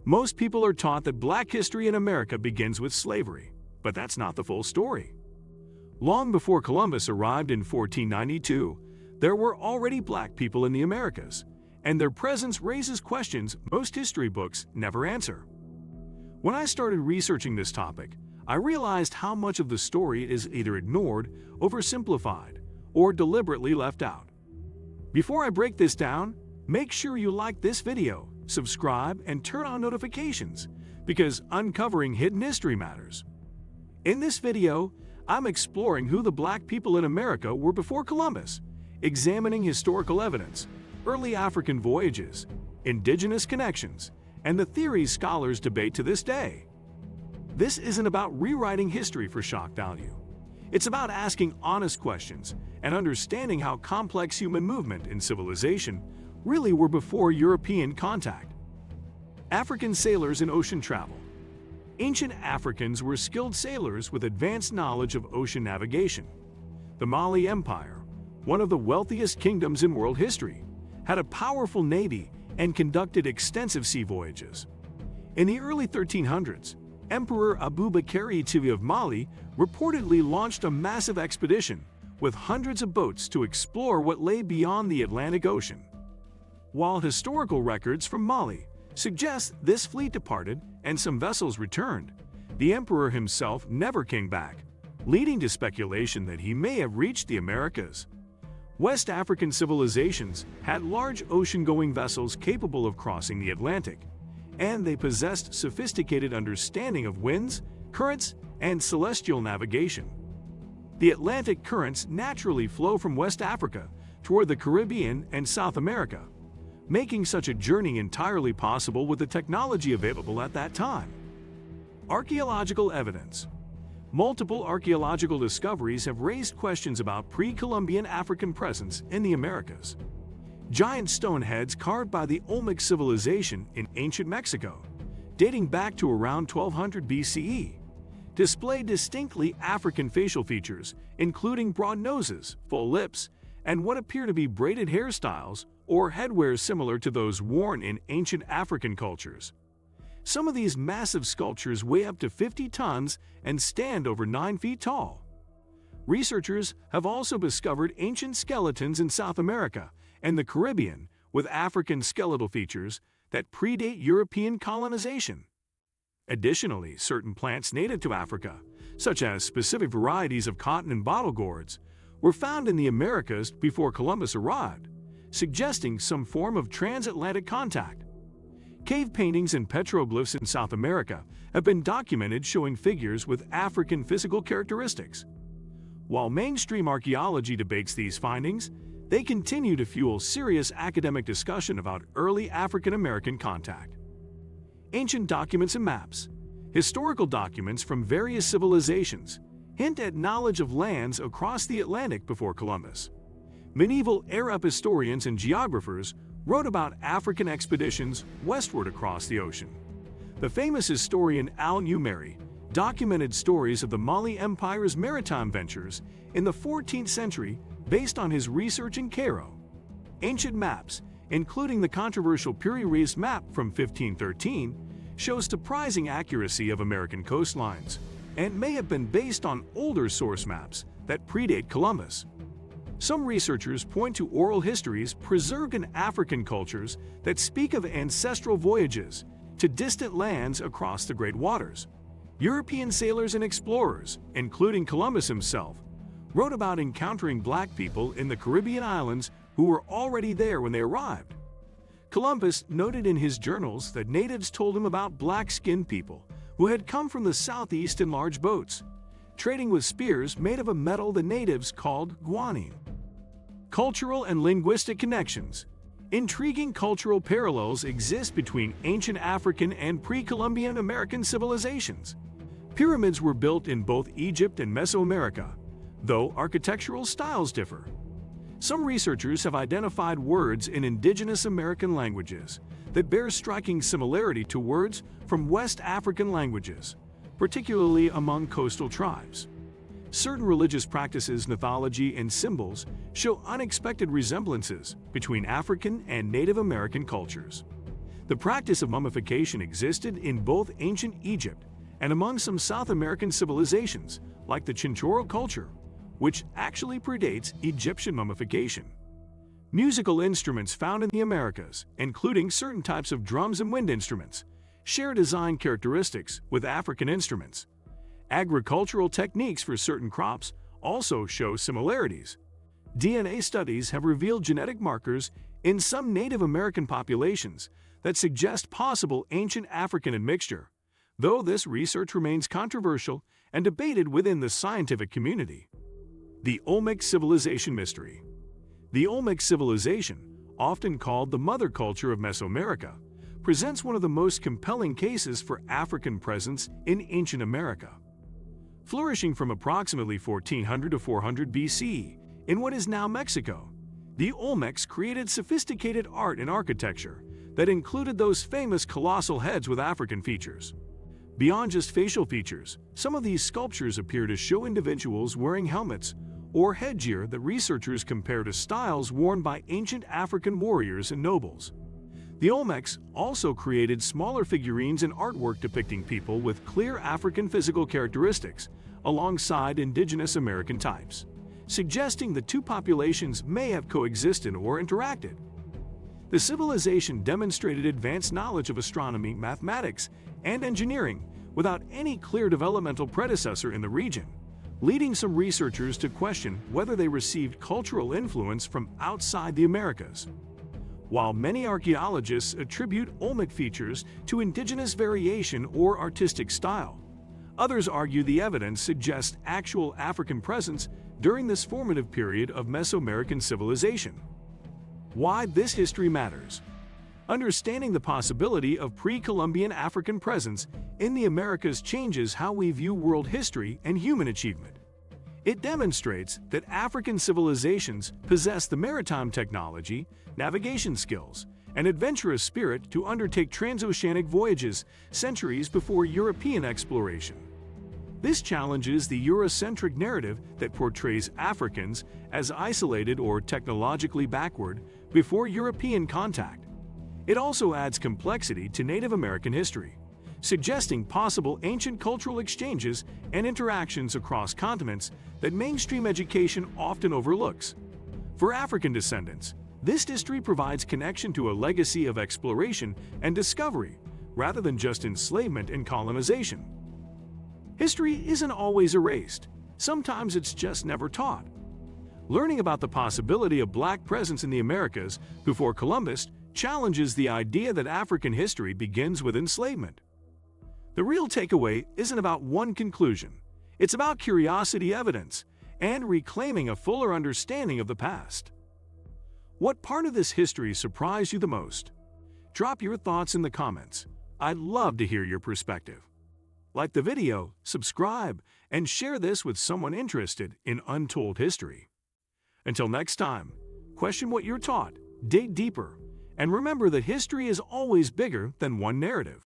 Most people are taught that Black history in America begins with slavery, but that's not the full story. Long before Columbus arrived in 1492, there were already Black people in the Americas, and their presence raises questions most history books never answer. When I started researching this topic, I realized how much of the story is either ignored, oversimplified, or deliberately left out. Before I break this down, make sure you like this video, subscribe, and turn on notifications, because uncovering hidden history matters. In this video, I'm exploring who the Black people in America were before Columbus, examining historical evidence, early African voyages, indigenous connections, and the theories scholars debate to this day. This isn't about rewriting history for shock value. It's about asking honest questions and understanding how complex human movement and civilization really were before European contact. African sailors in ocean travel. Ancient Africans were skilled sailors with advanced knowledge of ocean navigation. The Mali Empire, one of the wealthiest kingdoms in world history, had a powerful navy and conducted extensive sea voyages. In the early 1300s, Emperor Abubakar II of Mali reportedly launched a massive expedition with hundreds of boats to explore what lay beyond the Atlantic Ocean. While historical records from Mali suggest this fleet departed and some vessels returned, the emperor himself never came back, leading to speculation that he may have reached the Americas. West African civilizations had large ocean-going vessels capable of crossing the Atlantic, and they possessed sophisticated understanding of winds, currents, and celestial navigation. The Atlantic currents naturally flow from West Africa toward the Caribbean and South America, making such a journey entirely possible with the technology available at that time. Archaeological evidence. Multiple archaeological discoveries have raised questions about pre-Columbian African presence in the Americas. Giant stone heads carved by the Olmec civilization in ancient Mexico, dating back to around 1200 BCE, display distinctly African facial features, including broad noses, full lips, and what appear to be braided hairstyles or headwear similar to those worn in ancient African cultures. Some of these massive sculptures weigh up to 50 tons and stand over 9 feet tall. Researchers have also discovered ancient skeletons in South America and the Caribbean with African skeletal features that predate European colonization. Additionally, certain plants native to Africa, such as specific varieties of cotton and bottle gourds, were found in the Americas before Columbus arrived, suggesting some form of transatlantic contact. Cave paintings and petroglyphs in South America have been documented showing figures with African physical characteristics. While mainstream archaeology debates these findings, they continue to fuel serious academic discussion about early African American contact. Ancient documents and maps. Historical documents from various civilizations hint at knowledge of lands across the Atlantic before Columbus. Medieval Arab historians and geographers wrote about African expeditions westward across the ocean. The famous historian Al-Numeri documented stories of the Mali Empire's maritime ventures in the 14th century based on his research in Cairo. Ancient maps, including the controversial Piri-Reis map from 1513, show surprising accuracy of American coastlines and may have been based on older source maps that predate Columbus. Some researchers point to oral histories preserved in African cultures that speak of ancestral voyages to distant lands across the Great Waters. European sailors and explorers, including Columbus himself, wrote about encountering Black people in the Caribbean islands who were already there when they arrived. Columbus noted in his journals that natives told him about black-skinned people who had come from the southeast in large boats, trading with spears made of a metal the natives called guanine. Cultural and linguistic connections. Intriguing cultural parallels exist between ancient African and pre-Columbian American civilizations. Pyramids were built in both Egypt and Mesoamerica, though architectural styles differ. Some researchers have identified words in indigenous American languages that bear striking similarity to words from West African languages, particularly among coastal tribes. Certain religious practices, mythology, and symbols show unexpected resemblances between African and Native American cultures. The practice of mummification existed in both ancient Egypt and among some South American civilizations, like the Chinchorro culture, which actually predates Egyptian mummification. Musical instruments found in the Americas, including certain types of drums and wind instruments, share design characteristics with African instruments. Agricultural techniques for certain crops also show similarities. DNA studies have revealed genetic markers in some Native American populations that suggest possible ancient African admixture, though this research remains controversial and debated within the scientific community. The Olmec Civilization Mystery. The Olmec civilization, often called the mother culture of Mesoamerica, presents one of the most compelling cases for African presence in ancient America. Flourishing from approximately 1400 to 400 BCE in what is now Mexico, the Olmecs created sophisticated art and architecture that included those famous colossal heads with African features. Beyond just facial features, some of these sculptures appear to show individuals wearing helmets or headgear that researchers compare to styles worn by ancient African warriors and nobles. The Olmecs also created smaller figurines and artwork depicting people with clear African physical characteristics alongside indigenous American types, suggesting the two populations may have coexisted or interacted. The civilization demonstrated advanced knowledge of astronomy, mathematics, and engineering without any clear developmental predecessor in the region, leading some researchers to question whether they received cultural influence from outside the Americas. While many archaeologists attribute Olmec features to indigenous variation or artistic style, others argue the evidence suggests actual African presence during this formative period of Mesoamerican civilization. Why this history matters. Understanding the possibility of pre-Columbian African presence in the Americas changes how we view world history and human achievement. It demonstrates that African civilizations possess the maritime technology, navigation skills, and adventurous spirit to undertake transoceanic voyages centuries before European exploration. This challenges the Eurocentric narrative that portrays Africans as isolated or technologically backward before European contact. It also adds complexity to Native American history, suggesting possible ancient cultural exchanges and interactions across continents that mainstream education often overlooks. For African descendants, this history provides connection to a legacy of exploration and discovery, rather than just enslavement and colonization. History isn't always erased. Sometimes it's just never taught. Learning about the possibility of Black presence in the Americas before Columbus challenges the idea that African history begins with enslavement. The real takeaway isn't about one conclusion. It's about curiosity, evidence, and reclaiming a fuller understanding of the past. What part of this history surprised you the most? Drop your thoughts in the comments. I'd love to hear your perspective. Like the video, subscribe, and share this with someone interested in untold history. Until next time, question what you're taught, dig deeper, and remember that history is always bigger than one narrative.